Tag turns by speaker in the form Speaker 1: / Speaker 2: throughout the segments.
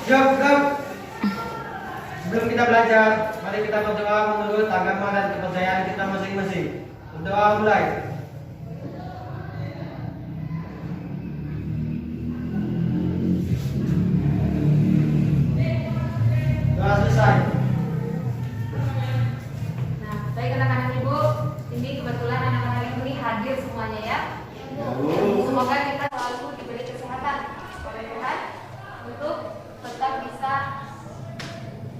Speaker 1: Yuk, yuk. Sebelum kita belajar, mari kita berdoa menurut agama dan kepercayaan kita masing-masing. Berdoa mulai. Doa selesai.
Speaker 2: Nah, baik anak-anak ibu, ini kebetulan anak-anak ibu ini hadir semuanya ya. Semoga kita selalu diberi kesehatan oleh Tuhan untuk tetap bisa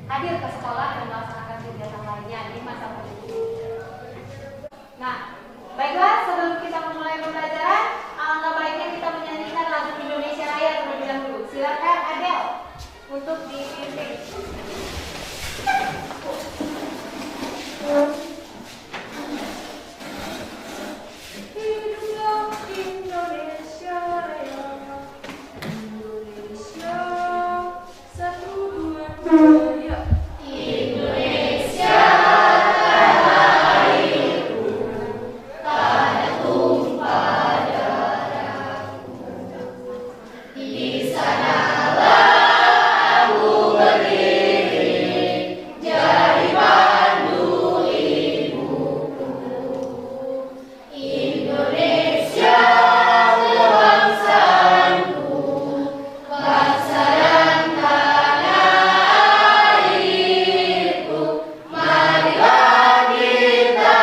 Speaker 2: hadir ke sekolah dan melaksanakan kegiatan lainnya di masa pandemi. Nah, baiklah sebelum kita memulai pembelajaran, alangkah baiknya kita menyanyikan lagu Indonesia Raya terlebih dahulu. Silakan Adel untuk dipimpin. Indonesia Raya, Indonesia, satu dua tiga. Indonesia tanah airku, tanah tumpah darahku. Di sanalah aku berdiri, jadi pandu ibuku. Indonesia kebangsaanku, bangsa dan tanah airku. Marilah kita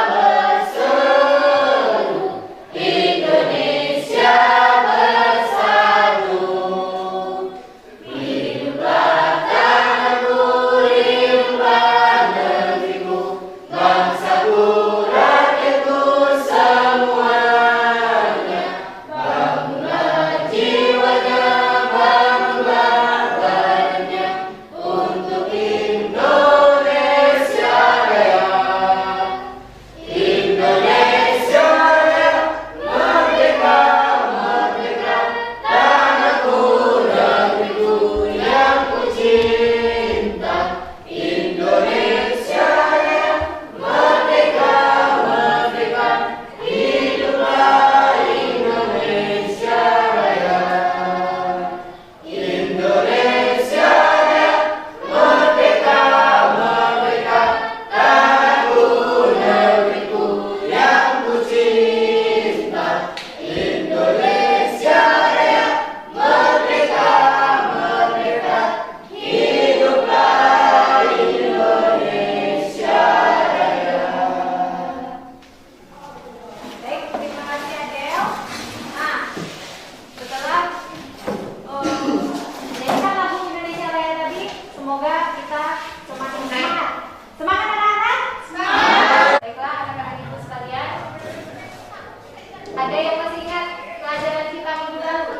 Speaker 2: berseru, Indonesia bersatu. Hiduplah tanahku, hiduplah negeriku, bangsaku, rakyatku semuanya. Bangunlah jiwanya, bangunlah badannya untuk Indonesia Raya. Indonesia Raya, merdeka, merdeka, tanahku, negeriku yang ku cinta. Indonesia Raya, merdeka, merdeka, hiduplah Indonesia Raya. Indonesia Raya, merdeka, merdeka, tanahku, negeriku yang ku cinta. Indonesia Raya, merdeka, merdeka, hiduplah Indonesia Raya. Baik, terima kasih Adel. Nah, setelah menyanyikan lagu Indonesia Raya tadi, semoga kita semakin semangat. Semangat anak-anak? Semangat. Baiklah anak-anak ibu sekalian, ada yang masih ingat pelajaran kita minggu lalu?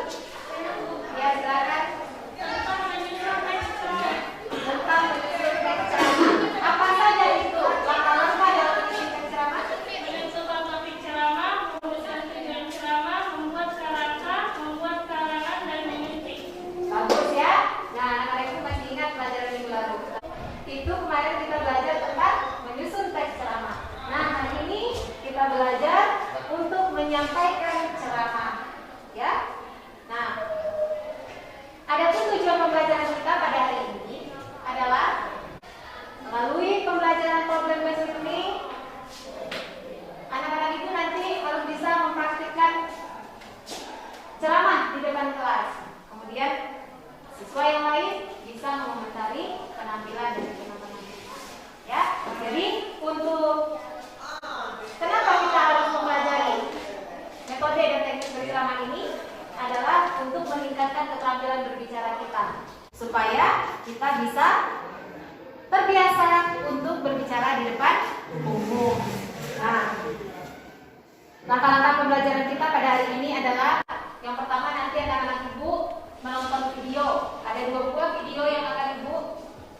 Speaker 2: Ya, silakan. Tentang menyusun teks ceramah. Apa saja itu? Langkah-langkah dalam menyusun teks ceramah?
Speaker 3: Menentukan topik ceramah, merumuskan tujuan ceramah, membuat kerangka, membuat karangan, dan menyuntik.
Speaker 2: Bagus ya. Nah, anak-anak itu masih ingat pelajaran minggu lalu. Itu kemarin kita belajar tentang menyusun teks ceramah. Nah, hari ini kita belajar untuk menyampaikan ceramah. Ya. Nah, adapun tujuan pembelajaran kita pada hari ini adalah melalui pembelajaran problem based learning, anak-anak itu nanti harus bisa mempraktikkan ceramah di depan kelas. Kemudian siswa yang lain bisa mengomentari penampilan dari teman-teman. Ya, jadi untuk kenapa kita harus mempelajari metode dan teknik berceramah ini adalah untuk meningkatkan keterampilan berbicara kita supaya kita bisa terbiasa untuk berbicara di depan umum. Nah, langkah-langkah pembelajaran kita pada hari ini adalah yang pertama, nanti anak-anak ibu menonton video. Ada 2 buah video yang akan ibu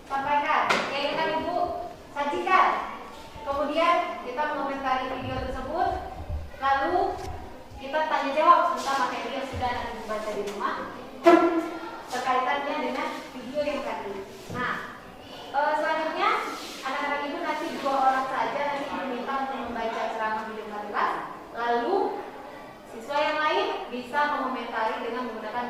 Speaker 2: sampaikan, yang akan ibu sajikan. Kemudian kita mengomentari video tersebut, lalu kita tanya jawab tentang materi yang sudah anak ibu baca di rumah terkaitannya dengan video yang tadi. Nah, selanjutnya anak-anak ibu nanti 2 orang saja nanti diminta untuk membaca ceramah di depan kelas. Lalu siswa yang lain bisa mengomentari dengan menggunakan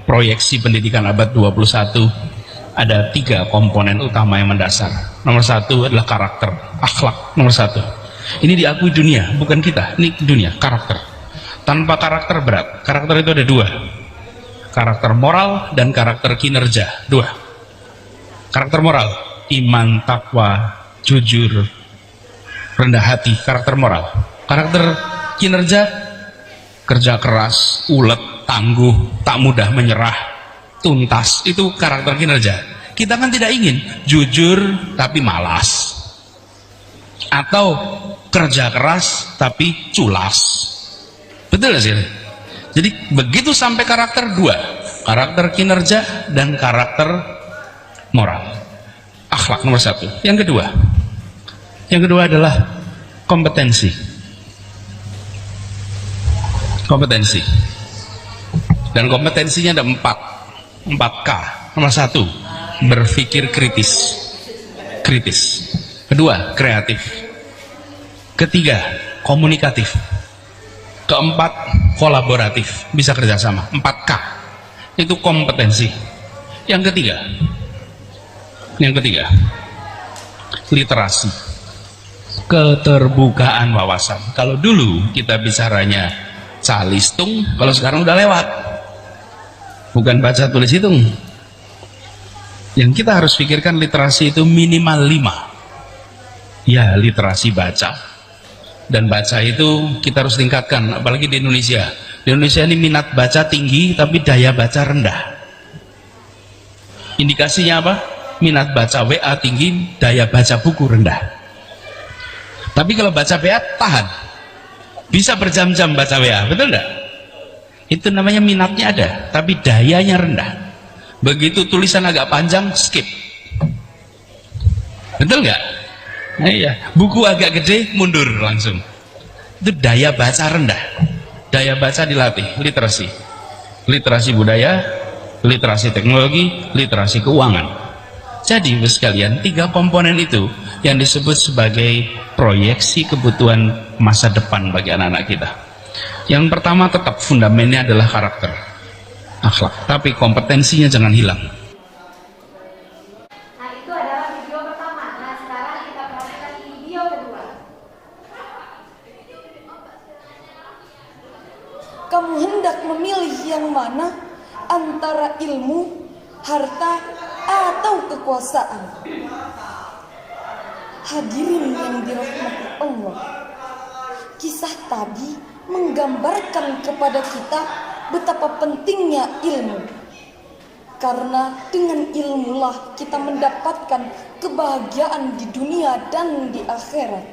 Speaker 4: proyeksi pendidikan abad 21 ada 3 komponen utama yang mendasar. Nomor 1 adalah karakter, akhlak nomor 1. Ini diakui dunia, bukan kita, ini dunia, karakter. Tanpa karakter berat. Karakter itu ada 2, karakter moral dan karakter kinerja. 2. Karakter moral, iman, takwa, jujur, rendah hati, karakter moral. Karakter kinerja, kerja keras, ulet, tangguh, tak mudah menyerah, tuntas, itu karakter kinerja. Kita kan tidak ingin jujur tapi malas, atau kerja keras tapi culas. Betul sih? Jadi begitu sampai karakter 2, karakter kinerja dan karakter moral. Akhlak nomor 1. Yang kedua adalah kompetensi. Kompetensi. Dan kompetensinya ada 4K. Nomor 1, berpikir kritis. Kedua, kreatif. Ketiga, komunikatif. Keempat, kolaboratif, bisa kerjasama. 4K itu kompetensi. Yang ketiga, literasi, keterbukaan wawasan. Kalau dulu kita bicaranya calistung, kalau sekarang udah lewat, bukan baca tulis hitung. Yang kita harus pikirkan literasi itu minimal 5. Ya, literasi baca. Dan baca itu kita harus tingkatkan, apalagi di Indonesia. Di Indonesia ini minat baca tinggi tapi daya baca rendah. Indikasinya apa? Minat baca WA tinggi, daya baca buku rendah. Tapi kalau baca WA tahan, bisa berjam-jam baca WA, betul enggak? Itu namanya minatnya ada tapi dayanya rendah. Begitu tulisan agak panjang, skip. Betul enggak? Nah, iya. Buku agak gede, mundur langsung. Itu daya baca rendah. Daya baca dilatih. Literasi budaya, literasi teknologi, literasi keuangan. Jadi sekalian, 3 komponen itu yang disebut sebagai proyeksi kebutuhan masa depan bagi anak-anak kita. Yang pertama tetap fundamennya adalah karakter, akhlak, tapi kompetensinya jangan hilang.
Speaker 2: Nah, itu adalah video pertama. Nah, sekarang kita perhatikan video kedua.
Speaker 5: Kamu hendak memilih yang mana antara ilmu, harta, atau kekuasaan? Hadirin yang dirahmati Allah, kisah tadi menggambarkan kepada kita betapa pentingnya ilmu. Karena dengan ilmulah kita mendapatkan kebahagiaan di dunia dan di akhirat.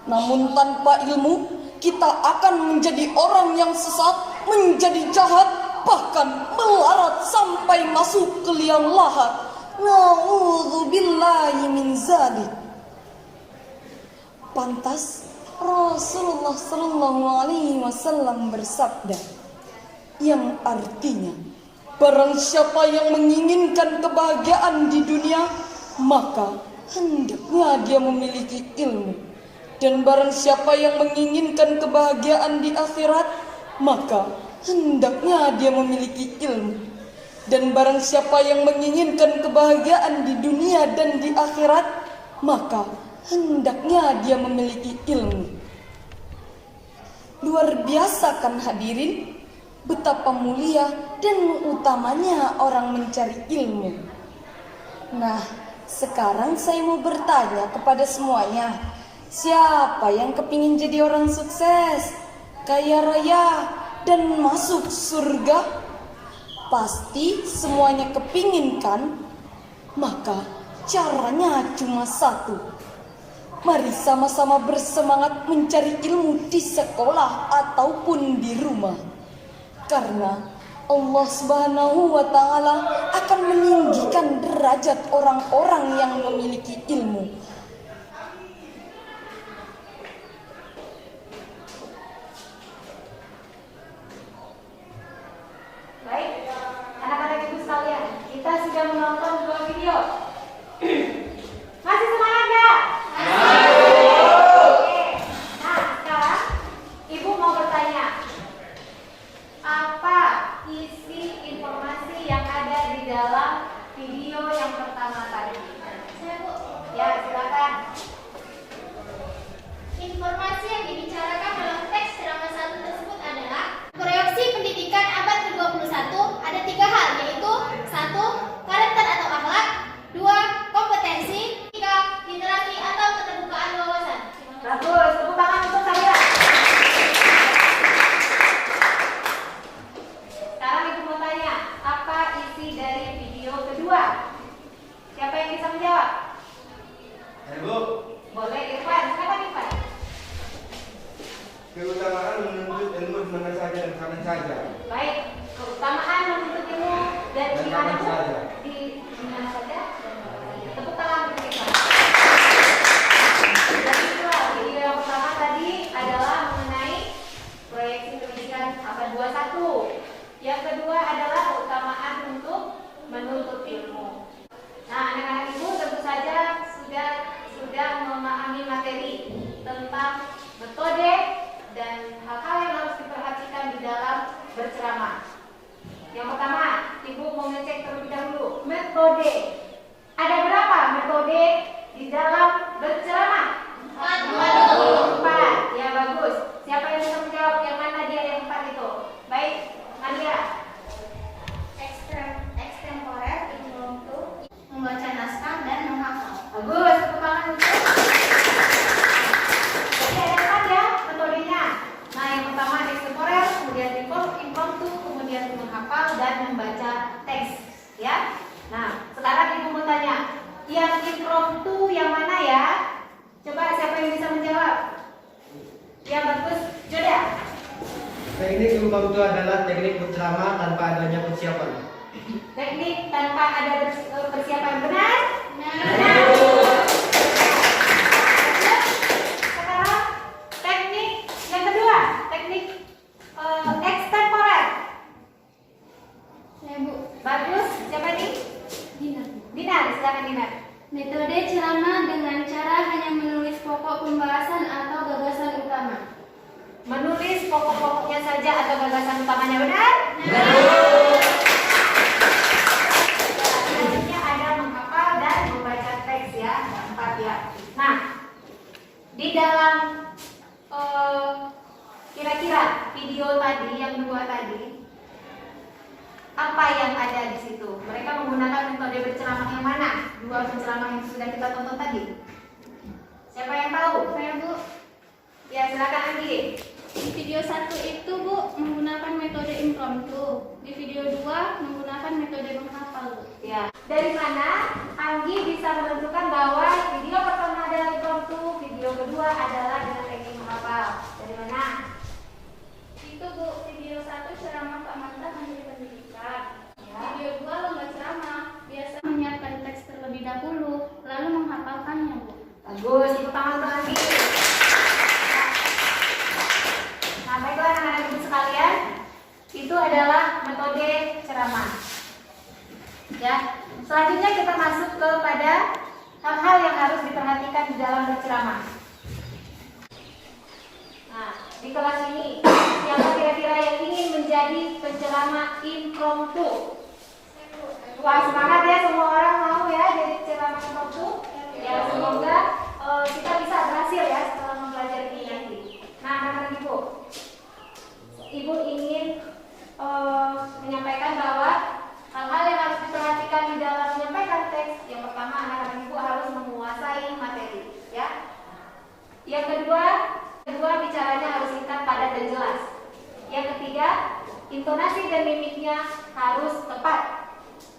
Speaker 5: Namun tanpa ilmu, kita akan menjadi orang yang sesat, menjadi jahat, bahkan melarat sampai masuk ke liang lahat. Na'udzubillahi min zalik. Pantas Rasulullah SAW bersabda, yang artinya, barang siapa yang menginginkan kebahagiaan di dunia, maka hendaknya dia memiliki ilmu. Dan barang siapa yang menginginkan kebahagiaan di akhirat, maka hendaknya dia memiliki ilmu. Dan barang siapa yang menginginkan kebahagiaan di dunia dan di akhirat, maka hendaknya dia memiliki ilmu. Luar biasa kan hadirin, betapa mulia dan utamanya orang mencari ilmu. Nah, sekarang saya mau bertanya kepada semuanya, siapa yang kepingin jadi orang sukses, kaya raya, dan masuk surga? Pasti semuanya kepingin kan? Maka caranya cuma satu. Mari sama-sama bersemangat mencari ilmu di sekolah ataupun di rumah. Karena Allah Subhanahu wa Ta'ala akan meninggikan derajat orang-orang yang memiliki ilmu.
Speaker 2: Baik, anak-anak ibu sekalian, kita sudah menonton 2 video. Masih semangat nggak? Oke. Nah, sekarang ibu mau bertanya, apa isi informasi Baik, keutamaan menuntut ilmu dan di mana Bu? Di mana saja? Tepuk tangan untuk kita. Jadi itulah video yang pertama tadi adalah mengenai proyeksi pendidikan abad 21. Yang kedua adalah keutamaan untuk menuntut ilmu. Nah, anak-anak ibu tentu saja sudah memahami materi tentang metode dan hal-hal yang harus diperhatikan di dalam berceramah. Yang pertama, ibu mau ngecek terlebih dahulu metode. Ada berapa metode di dalam berceramah? 4. Ya, bagus. Siapa yang bisa menjawab yang mana dia yang 4 itu? Baik, Nadia.
Speaker 6: Extemporer, impromptu, membaca naskah dan menghafal.
Speaker 2: Bagus, tepuk tangan untuk. Jadi ada 4 ya metodenya. Nah, yang pertama extemporer, kemudian impromptu, kemudian menghafal dan membaca teks, ya. Nah, sekarang ibu mau tanya, yang impromptu yang mana ya? Coba siapa yang bisa menjawab? Ya, bagus, Joda.
Speaker 1: Teknik impromptu adalah teknik berceramah tanpa adanya persiapan.
Speaker 2: Teknik tanpa ada persiapan, benar?
Speaker 6: Benar.
Speaker 2: Sekarang teknik yang kedua, teknik extemporer.
Speaker 6: Saya Bu.
Speaker 2: Bagus, siapa nih?
Speaker 6: Dinar.
Speaker 2: Dinar, silakan Dinar.
Speaker 6: Metode ceramah dengan cara hanya menulis pokok pembahasan atau gagasan utama.
Speaker 2: Menulis pokok-pokoknya saja atau gagasan utamanya, benar? Selanjutnya ada menghafal dan membaca teks ya, 4 ya. Nah, di dalam kira-kira video tadi yang 2 tadi, apa yang ada di situ? Mereka menggunakan metode berceramah yang mana? 2 penceramah yang sudah kita tonton tadi. Siapa yang tahu?
Speaker 6: Saya Bu.
Speaker 2: Ya, silakan Andi.
Speaker 6: Di video 1 itu Bu menggunakan metode impromptu. Di video 2 menggunakan metode menghafal Bu.
Speaker 2: Ya. Dari mana Anggi bisa menentukan bahwa video pertama adalah impromptu, video kedua adalah dengan teknik menghafal? Dari mana?
Speaker 6: Itu Bu, video 1 ceramah Pak Manta Menteri Pendidikan.
Speaker 2: Ya.
Speaker 6: Video 2 lomba ceramah. Biasa menyiapkan teks terlebih dahulu, lalu menghafalkannya Bu.
Speaker 2: Bagus, tepuk tangan untuk Anggi. Nah, baiklah anak-anak ibu sekalian, itu adalah metode ceramah. Ya, selanjutnya kita masuk kepada hal-hal yang harus diperhatikan di dalam berceramah. Nah, di kelas ini, siapa kira-kira yang ingin menjadi penceramah impromptu? Wah, semangat ya, semua orang mau ya jadi penceramah impromptu. Ya, semoga kita bisa berhasil ya setelah mempelajari ini nanti. Nah, anak-anak ibu ingin menyampaikan bahwa hal-hal yang harus diperhatikan di dalam menyampaikan teks. Yang pertama, anak-anak ibu harus menguasai materi, ya. Yang kedua bicaranya harus singkat, padat dan jelas. Yang ketiga, intonasi dan mimiknya harus tepat.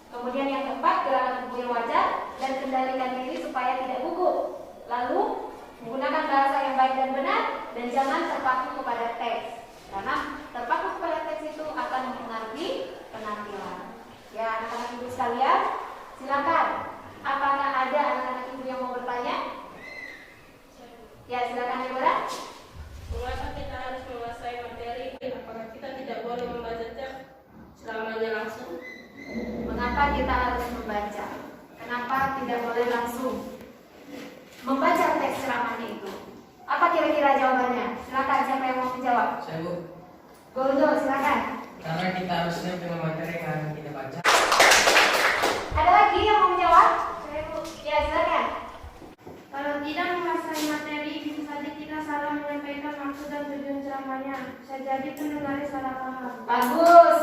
Speaker 2: Kemudian yang keempat, gerakan tubuh yang wajar dan kendalikan diri supaya tidak gugup. Lalu menggunakan bahasa yang baik dan benar dan jangan terpaku kepada teks. Karena terpaku kepada teks itu akan mempengaruhi penampilan. Ya, anak-anak ibu sekalian, silakan. Apakah ada anak-anak ibu yang mau bertanya? Ya, silakan Deborah.
Speaker 3: Mengapa kita harus menguasai materi? Apakah kita tidak boleh membaca teks selamanya langsung?
Speaker 2: Mengapa kita harus membaca? Kenapa tidak boleh langsung membaca teks ceramahnya itu? Apa kira-kira jawabannya? Silakan, siapa yang mau menjawab?
Speaker 1: Saya Bu,
Speaker 2: Goldo, silakan.
Speaker 1: karena kita harus siap dengan materi yang akan kita baca.
Speaker 2: Ada lagi yang mau menjawab? Ya, silakan.
Speaker 6: Kalau tidak menguasai materi, bisa saja kita salah menyampaikan maksud dan tujuan ceramahnya. Bisa jadi pendengarnya salah paham.
Speaker 2: Bagus.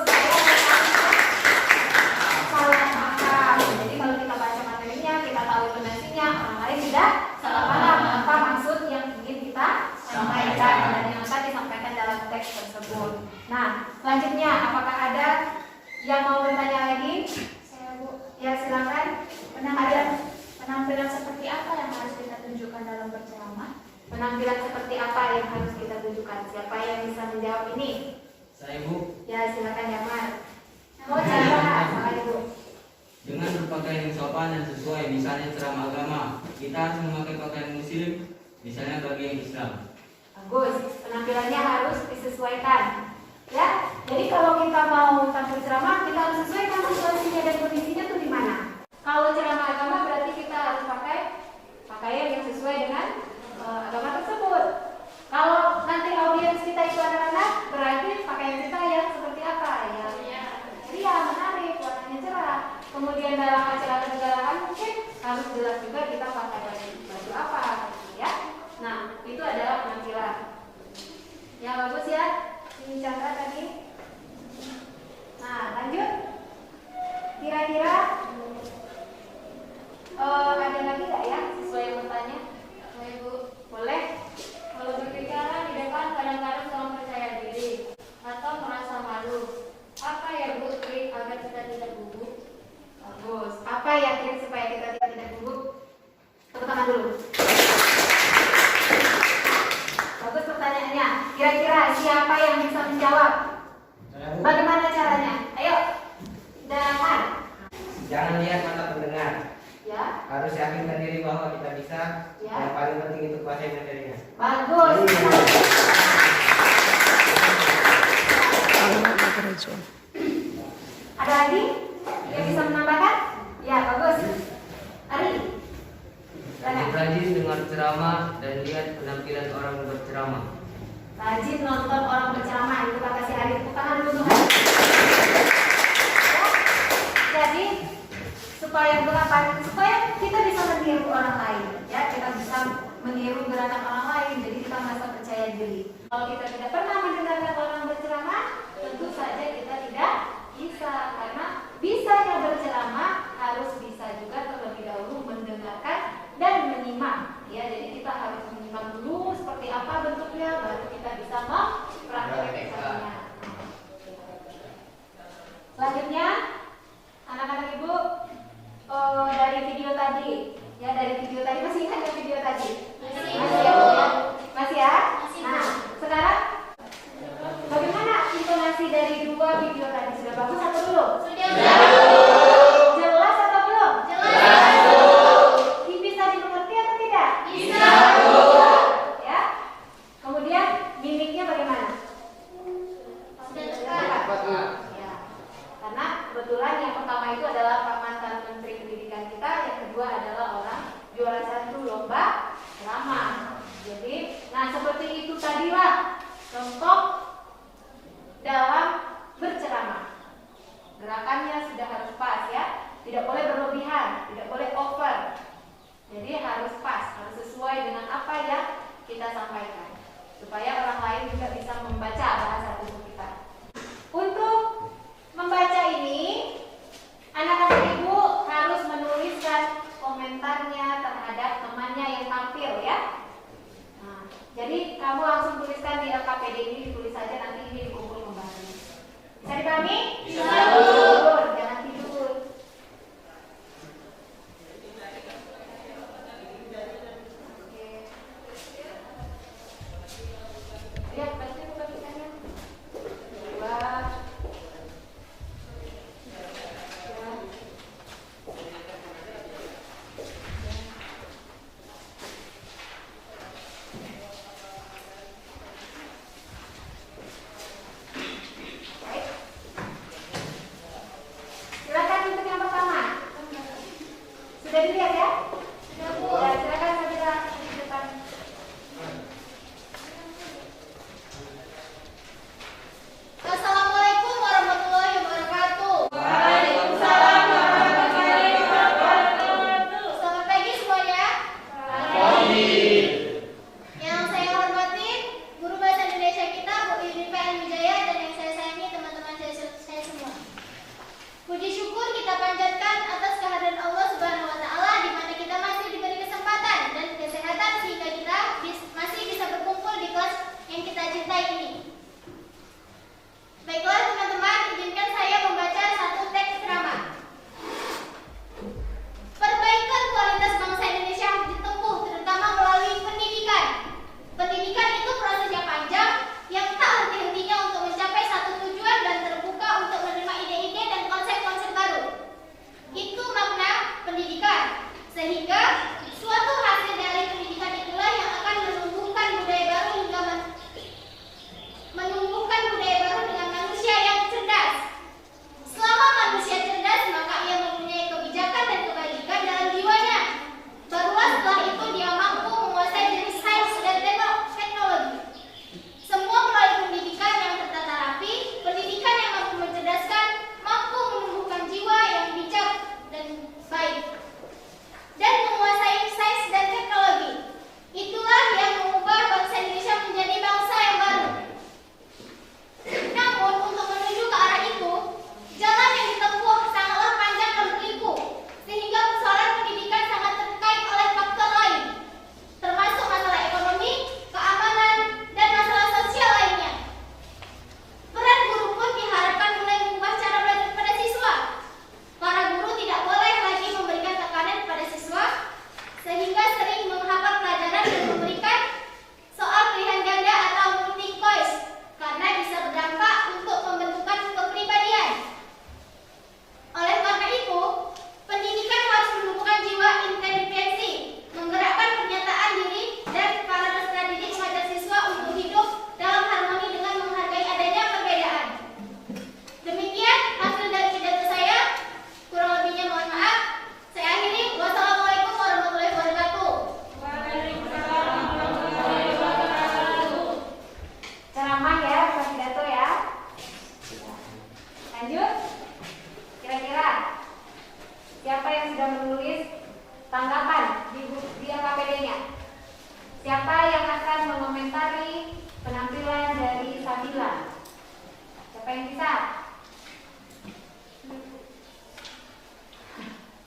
Speaker 2: Salah paham. Jadi kalau kita baca materinya, kita tahu intonasinya, orang lain tidak salah paham apa maksud yang ingin kita sampaikan dan yang akan disampaikan dalam teks tersebut. Nah, selanjutnya apakah ada yang mau bertanya lagi?
Speaker 6: Saya Bu.
Speaker 2: Ya, silakan.
Speaker 6: Penampilan seperti apa yang harus kita tunjukkan dalam berceramah?
Speaker 2: Penampilan seperti apa yang harus kita tunjukkan? Siapa yang bisa menjawab ini?
Speaker 1: Saya Ibu.
Speaker 2: Ya, silakan Damar. Mau cara sama Ibu.
Speaker 7: Dengan berpakaian yang sopan dan sesuai, misalnya ceramah agama, kita harus memakai pakaian muslim, misalnya bagi yang Islam.
Speaker 2: Bagus, penampilannya harus disesuaikan. Ya, jadi kalau kita mau tampil ceramah, kita harus sesuaikan situasinya dan kondisinya tuh di mana. Kalau ceramah agama berarti kita harus pakai pakaian yang sesuai dengan agama tersebut. Kalau nanti audiens kita itu anak-anak, berarti pakaian kita yang seperti apa? Yang ceria, menarik, warnanya cerah. Kemudian dalam acara kenegaraan mungkin harus jelas juga kita pakai baju apa, ya. Nah, itu adalah penampilan. Ya bagus ya, ini Chandra tadi. Nah, lanjut. Kira-kira ada lagi nggak ya sesuai yang bertanya? Ibu, boleh? Kalau berbicara di depan kadang-kadang kurang percaya diri atau merasa malu. Apa ya Bu trik agar kita tidak gugup? Bagus. Apa ya trik supaya kita tidak gugup? Tepuk tangan dulu. Bagus pertanyaannya. Kira-kira siapa yang bisa menjawab? Bagaimana caranya? Ayo. Damar.
Speaker 1: Jangan lihat mata pendengar.
Speaker 2: Ya.
Speaker 1: Harus yakinkan diri bahwa kita bisa.
Speaker 2: Ya.
Speaker 1: Yang paling penting itu kuasai materinya.
Speaker 2: Bagus. Ada lagi yang bisa menambahkan? Ya, bagus. Ari. Silakan.
Speaker 7: Rajin dengar ceramah dan lihat penampilan orang berceramah.
Speaker 2: Rajin nonton orang berceramah, itu kata si Ari. Tepuk tangan dulu untuk Ari. Ya. Jadi supaya berapa? Supaya kita bisa meniru orang lain, ya, kita bisa meniru gerakan orang lain, jadi kita merasa percaya diri. Kalau kita tidak pernah mendengarkan orang berceramah, tentu saja kita tidak bisa, karena bisanya berceramah harus bisa juga terlebih dahulu mendengarkan dan menyimak, ya. Jadi kita harus menyimak dulu seperti apa bentuknya, baru kita bisa mempraktekkannya. Selanjutnya, anak-anak Ibu, dari video tadi, ya, dari video tadi masih ingat nggak video tadi? Masih ya, Bu, ya? Masih ya? Nah, sekarang bagaimana intonasi dari dua video tadi? Sudah bagus atau belum? Sudah. Jelas atau belum? Jelas. Bisa dimengerti atau tidak? Bisa. Ya. Kemudian mimiknya bagaimana? Ya. Karena kebetulan yang pertama itu adalah Pak mantan Menteri Pendidikan kita, yang kedua adalah orang juara 1 lomba ceramah. Jadi, nah seperti itu tadilah contoh dalam berceramah. Gerakannya sudah harus pas, ya, tidak boleh berlebihan, tidak boleh over. Jadi harus pas, harus sesuai dengan apa yang kita sampaikan, supaya orang lain juga bisa membaca bahasa tubuh kita. Untuk membaca ini, anak-anak Ibu harus menuliskan komentarnya terhadap temannya yang tampil, ya. Nah, jadi kamu langsung tuliskan di LKPD ini, ditulis saja, nanti ini dikumpul kembali. Bisa dipahami? Bisa. Tidur, jangan tidur. Oke. Lihat, pasti buka tulisannya. 2. Lanjut. Kira-kira siapa yang sudah menulis tanggapan di AKPD-nya? Siapa yang akan mengomentari penampilan dari Sabila? Siapa yang bisa?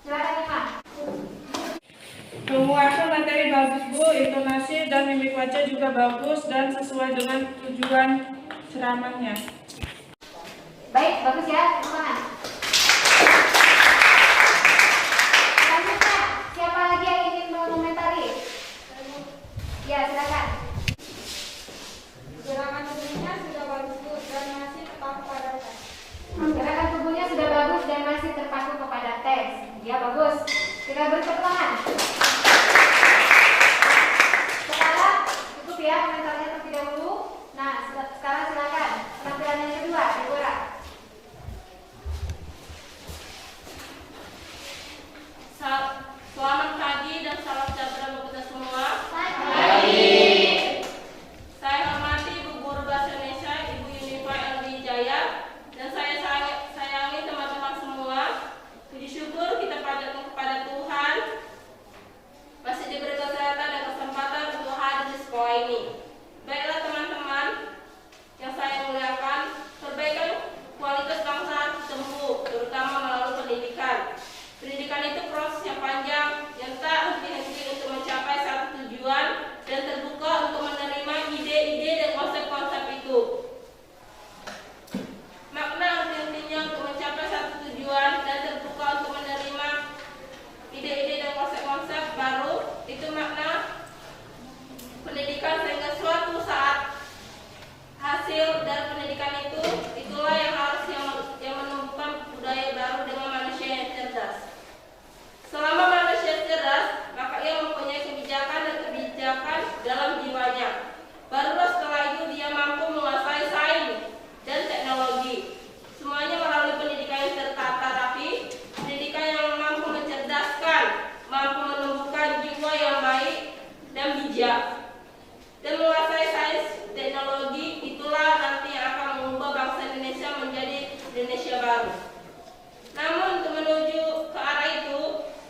Speaker 2: Silakan Imam.
Speaker 3: Penguasa materi bagus Bu, intonasi dan mimik wajah juga bagus dan sesuai dengan tujuan ceramahnya.
Speaker 2: Baik, bagus ya, teman-teman. Selanjutnya, siapa lagi yang ingin mengomentari? Ya, silakan.
Speaker 6: Gerakan tubuhnya sudah bagus Bu dan masih terpaku pada teks.
Speaker 2: Gerakan tubuhnya sudah bagus dan masih terpaku kepada teks. Ya, bagus. Kita beri tepuk tangan. Sekarang cukup ya komentarnya terlebih dahulu. Nah, sekarang silakan penampilan yang kedua, Deborah.
Speaker 3: Selamat pagi dan salam sejahtera untuk kita semua. Saya hormati Ibu Guru Bahasa Indonesia, Ibu Yunifa Elvi Jaya, dan saya sayangi teman-teman semua. Puji syukur kita panjatkan kepada Tuhan masih diberi kesehatan dan kesempatan untuk hadir di sekolah ini. Baiklah teman-teman yang saya muliakan, perbaikan kualitas bangsa ditempuh, terutama melalui pendidikan. Pendidikan itu proses yang panjang yang tak henti-henti untuk mencapai satu tujuan dan terbuka untuk menerima ide-ide dan konsep-konsep itu. Makna henti-hentinya untuk mencapai satu tujuan dan terbuka untuk menerima ide-ide dan konsep-konsep baru, itu makna pendidikan, sehingga suatu saat hasil dari pendidikan itulah yang harus yang menumbuhkan budaya baru dengan manusia yang cerdas. Selama manusia cerdas, maka ia mempunyai kebijakan dalam jiwanya. Barulah setelah itu dia mampu menguasai sains dan teknologi. Semuanya melalui pendidikan yang tertata rapi, pendidikan yang mampu mencerdaskan, mampu menumbuhkan jiwa yang baik dan bijak. Dan menguasai sains teknologi, itulah nanti yang akan mengubah bangsa Indonesia menjadi Indonesia baru. Namun untuk menuju ke arah itu,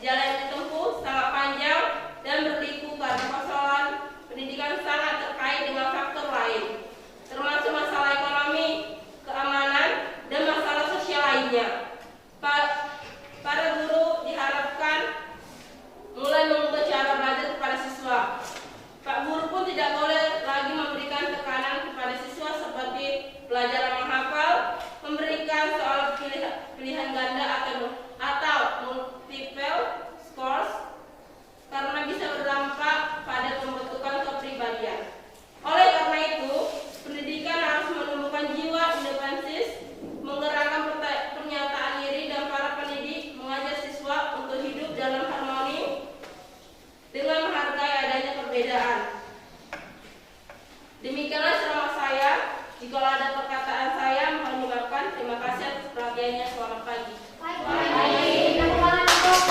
Speaker 3: jalan yang ditempuh sangat panjang dan berliku karena persoalan pendidikan sangat terkait dengan faktor lain, termasuk masalah ekonomi, keamanan, dan masalah sosial lainnya. Para guru diharapkan mulai mengubah cara belajar kepada siswa. Pak guru pun tidak boleh lagi memberikan tekanan kepada siswa seperti pelajaran menghafal, memberikan soal pilihan ganda atau multiple scores, karena bisa berdampak pada pembentukan kepribadian. Oleh karena itu, pendidikan harus menumbuhkan jiwa independensis, menggerakkan pernyataan diri, dan para pendidik mengajar siswa untuk hidup dalam harmoni dengan menghargai adanya perbedaan. Demikianlah ceramah saya. Jika ada perkataan saya, mohon dimaafkan. Terima kasih atas perhatiannya. Selamat pagi.
Speaker 2: Baik, tepuk tangan untuk.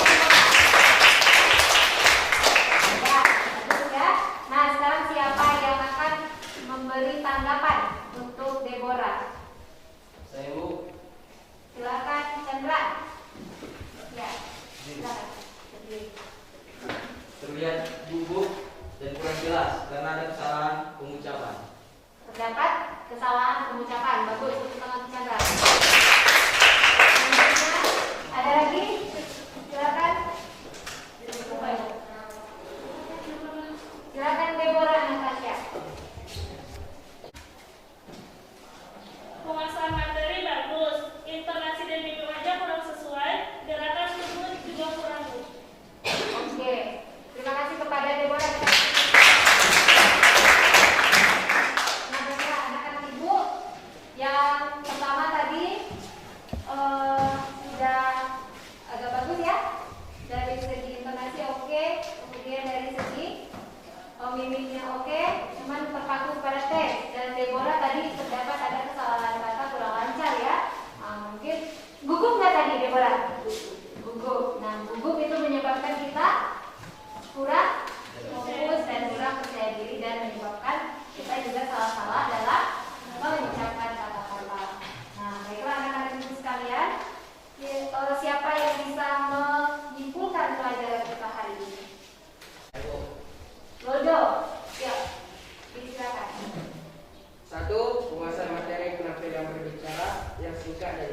Speaker 2: Ya, bagus ya. Nah, sekarang siapa yang akan memberi tanggapan untuk Deborah?
Speaker 7: Saya Bu.
Speaker 2: Silakan Chandra. Ya, silakan.
Speaker 7: Terlihat gugup dan kurang jelas karena ada kesalahan pengucapan.
Speaker 2: Terdapat kesalahan pengucapan. Bagus, tepuk tangan untuk Chandra. Selanjutnya,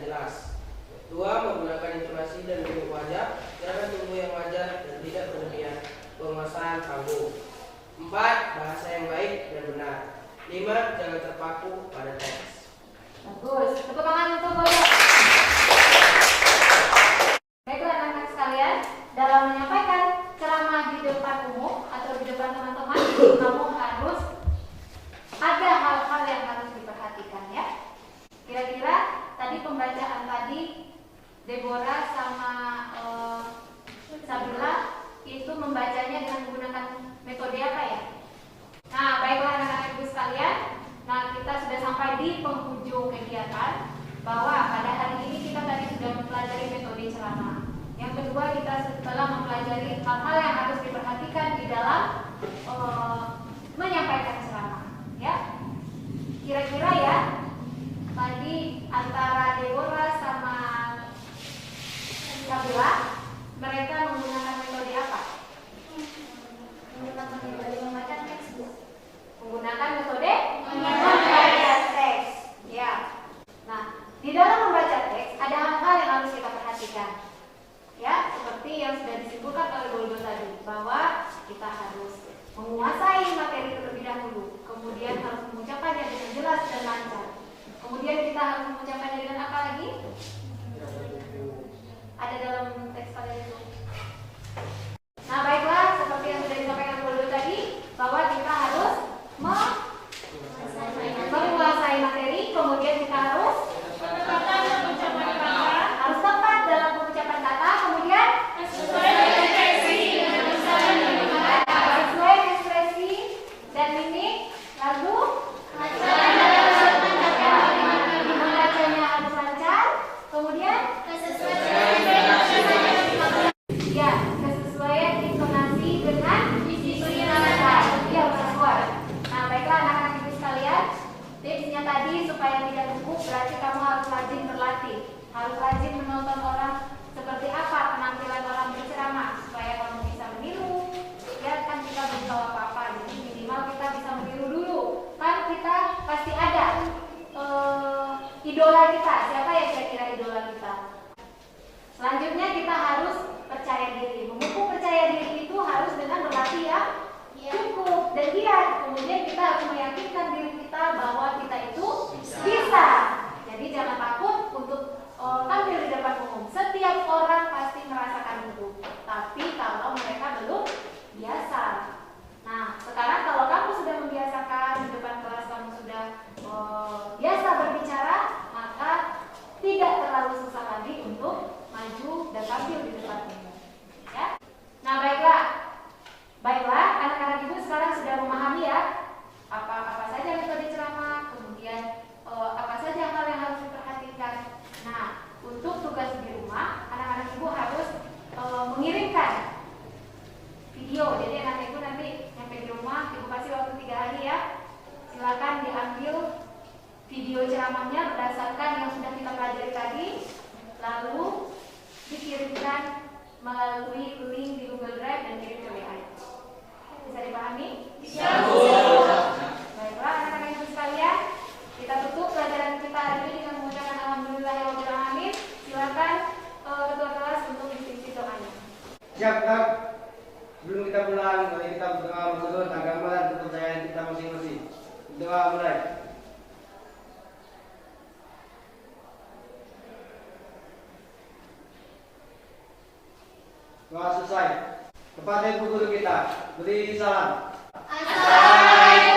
Speaker 8: jelas. 2. Menggunakan intonasi dan bentuk wajah, gerakan tubuh yang wajar dan tidak berlebihan, penguasaan panggung. 4. Bahasa yang baik dan benar. 5. Jangan terpaku pada teks.
Speaker 2: Bagus. Tepuk tangan untuk Boyo. Baiklah anak-anak sekalian, dalam menyampaikan ceramah di depan umum atau di depan teman-teman, kamu harus ada hal-hal yang harus diperhatikan ya. Kira-kira tadi pembacaan tadi Deborah sama Sabila itu membacanya dengan menggunakan metode apa ya? Nah, baiklah anak-anak ibu sekalian. Nah, kita sudah sampai di penghujung kegiatan bahwa pada hari ini kita tadi sudah mempelajari metode ceramah. Yang kedua, kita telah mempelajari hal-hal yang harus diperhatikan di dalam menyampaikan ceramah. Ya, kira-kira ya tadi antara Deborah sama Sabila mereka menggunakan metode apa? Menggunakan metode membaca teks, Bu. Menggunakan metode membaca teks. Ya. Nah, di dalam membaca teks ada hal-hal yang harus kita perhatikan. Ya, seperti yang sudah disebutkan oleh Boyo tadi, bahwa kita harus menguasai materi terlebih dahulu, kemudian harus mengucapkannya dengan jelas dan lancar. Kemudian kita harus mengucapkannya dengan apa lagi? Ada dalam teks kalian itu. Nah, baiklah, seperti yang sudah disampaikan Boyo tadi, bahwa kita harus menguasai materi, kemudian kita harus tepat dalam pengucapan kata, kemudian sesuai ekspresi dan mimik, lalu membacanya harus lancar, kemudian ya, kesesuaian intonasi dengan isi kata. Ya, sesuai. Nah, baiklah anak-anak ibu sekalian, tipsnya tadi supaya tidak gugup berarti kamu harus rajin berlatih, harus rajin menonton orang seperti apa penampilan orang berceramah supaya kamu bisa meniru. Ya kan kita belum tahu apa-apa, jadi minimal kita bisa meniru dulu. Kan kita pasti ada idola kita. Siapa yang kira-kira idola kita? Selanjutnya kita harus percaya diri. Memupuk percaya diri itu harus dengan berlatih ya cukup dan giat. Kemudian kita harus meyakinkan diri kita bahwa kita itu bisa. Jadi jangan takut untuk tampil di depan umum. Setiap orang pasti merasakan itu. Tapi kalau mereka belum biasa. Nah, sekarang kalau kamu sudah membiasakan di depan kelas, kamu sudah biasa berbicara, maka tidak terlalu susah lagi untuk maju dan tampil di depan umum. Ya. Nah, baiklah, anak-anak ibu sekarang sudah memahami ya apa saja metode ceramah, kemudian apa saja hal yang harus diperhatikan. Nah, untuk tugas di rumah, anak-anak ibu harus mengirimkan video. Jadi anak ibu nanti sampai di rumah, ibu kasih waktu 3 hari ya. Silakan diambil video ceramahnya berdasarkan yang sudah kita pelajari tadi, lalu dikirimkan melalui link di Google Drive dan kirim ke WA. Bisa dipahami? Bisa. Baiklah anak-anak ibu sekalian, kita tutup pelajaran kita hari ini dengan mengucapkan alhamdulillahirabbil alamin. Silakan ketua kelas untuk mengisi doanya.
Speaker 1: Siap, Kak. Sebelum kita pulang, mari kita berdoa menurut agama dan kepercayaan kita masing-masing. Doa mulai. Doa selesai. Kepada ibu guru kita, beri salam.
Speaker 2: Assalamualaikum